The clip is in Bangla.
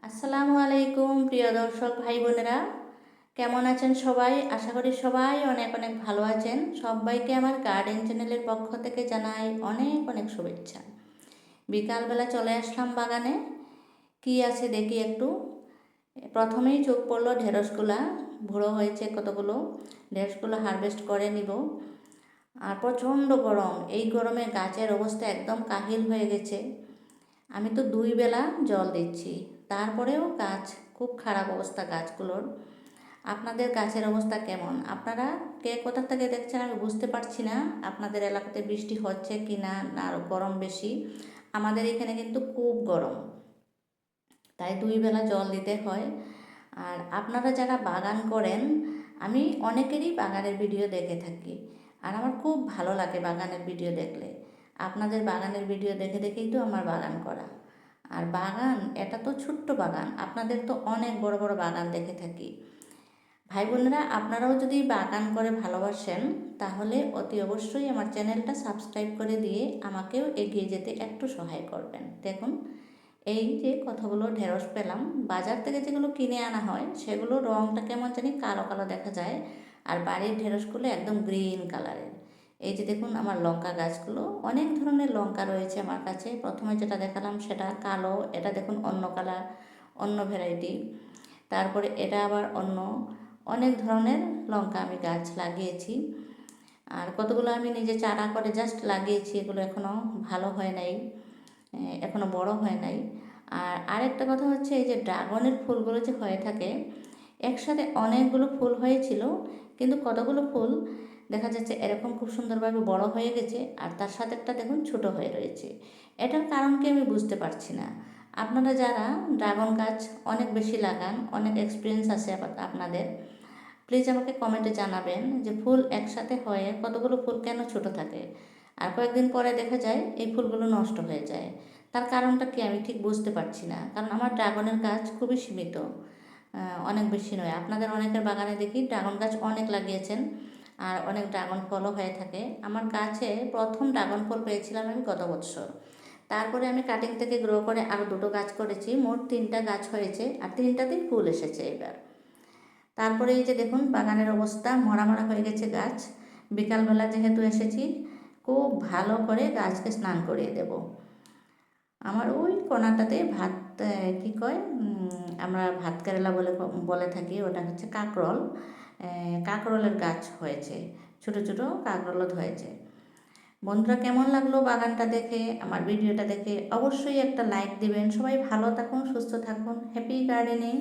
আসসালামু আলাইকুম প্রিয় দর্শক ভাই বোনেরা, কেমন আছেন সবাই? আশা করি সবাই অনেক অনেক ভালো আছেন। সবাইকে আমার গার্ডেন চ্যানেলের পক্ষ থেকে জানাই অনেক অনেক শুভেচ্ছা। বিকালবেলা চলে আসলাম বাগানে, কি আছে দেখি একটু। প্রথমেই চোখ পড়লো ঢেঁড়সগুলা, ভুড়ো হয়েছে কতগুলো। ঢেঁড়সগুলো হারভেস্ট করে নিব। আর প্রচণ্ড গরম, এই গরমে গাছের অবস্থা একদম কাহিল হয়ে গেছে। আমি তো 2 বেলা জল দিচ্ছি, তারপরেও গাছ খুব খারাপ অবস্থা গাছগুলোর। আপনাদের গাছের অবস্থা কেমন? আপনারা কে কোথা থেকে দেখছেন আমি বুঝতে পারছি না। আপনাদের এলাকাতে বৃষ্টি হচ্ছে কি না, না আরও গরম বেশি? আমাদের এখানে কিন্তু খুব গরম, তাই 2 বেলা জল দিতে হয়। আর আপনারা যারা বাগান করেন, আমি অনেকেরই বাগানের ভিডিও দেখে থাকি, আর আমার খুব ভালো লাগে বাগানের ভিডিও দেখলে। আপনাদের বাগানের ভিডিও দেখে দেখেই তো আমার বাগান করা। আর বাগান, এটা তো ছোট্ট বাগান, আপনাদের তো অনেক বড় বড় বাগান দেখে থাকি। ভাই বোনেরা, আপনারাও যদি বাগান করে ভালোবাসেন, তাহলে অতি অবশ্যই আমার চ্যানেলটা সাবস্ক্রাইব করে দিয়ে আমাকেও এগিয়ে যেতে একটু সহায় করবেন। দেখুন, এই যে কতগুলো ঢেঁড়স পেলাম। বাজার থেকে যেগুলো কিনে আনা হয় সেগুলো রঙটা কেমন জানি কালো কালো দেখা যায়, আর বাড়ির ঢেঁড়সগুলো একদম গ্রিন কালারের। এই যে দেখুন আমার লঙ্কা গাছগুলো, অনেক ধরনের লঙ্কা রয়েছে আমার কাছে। প্রথমে যেটা দেখালাম সেটা কালো, এটা দেখুন অন্য কালার, অন্য ভ্যারাইটি। তারপরে এটা আবার অন্য, অনেক ধরনের লঙ্কা আমি গাছ লাগিয়েছি। আর কতগুলো আমি নিজে চারা করে জাস্ট লাগিয়েছি, এগুলো এখনও ভালো হয় নাই, এখনও বড় হয় নাই। আর আরেকটা কথা হচ্ছে, এই যে ড্রাগনের ফুলগুলো যে হয়ে থাকে, একসাথে অনেকগুলো ফুল হয়েছিল, কিন্তু কতগুলো ফুল দেখা যাচ্ছে এরকম খুব সুন্দরভাবে বড় হয়ে গেছে, আর তার সাথে একটা দেখুন ছোট হয়ে রয়েছে। এটার কারণ কি আমি বুঝতে পারছি না। আপনারা যারা ড্রাগন গাছ অনেক বেশি লাগান, অনেক এক্সপিরিয়েন্স আছে আপনাদের, প্লিজ আমাকে কমেন্টে জানাবেন যে ফুল একসাথে হয়ে কতগুলো ফুল কেন ছোট থাকে, আর কয়েকদিন পরে দেখা যায় এই ফুলগুলো নষ্ট হয়ে যায়। তার কারণটা কি আমি ঠিক বুঝতে পারছি না, কারণ আমার ড্রাগনের গাছ খুবই সীমিত, অনেক বেশি নয়। আপনাদের অনেকের বাগানে দেখি ড্রাগন গাছ অনেক লাগিয়েছেন, আর অনেক ড্রাগন ফলও হয়ে থাকে। আমার গাছে প্রথম ড্রাগন ফল পেয়েছিলাম আমি গত বছর। তারপরে আমি কাটিং থেকে গ্রো করে আরও 2টো গাছ করেছি, মোট 3টা গাছ হয়েছে, আর 3টাতেই ফুল এসেছে এবার। তারপরে এই যে দেখুন বাগানের অবস্থা, মরা মরা হয়ে গেছে গাছ। বিকালবেলা যেহেতু এসেছি, খুব ভালো করে গাছকে স্নান করিয়ে দেব। আমার ওই কোনাটাতে ভাত, কী কয়, আমরা ভাত কেরেলা বলে বলে থাকি, ওটা হচ্ছে কাঁকরোল। কাঁকরোলের গাছ হয়েছে, ছোট ছোট কাঁকরোলও হয়েছে। বন্ধুরা, কেমন লাগলো বাগানটা দেখে, আমার ভিডিওটা দেখে? অবশ্যই একটা লাইক দিবেন। সবাই ভালো থাকুন, সুস্থ থাকুন, হ্যাপি গার্ডেনিং।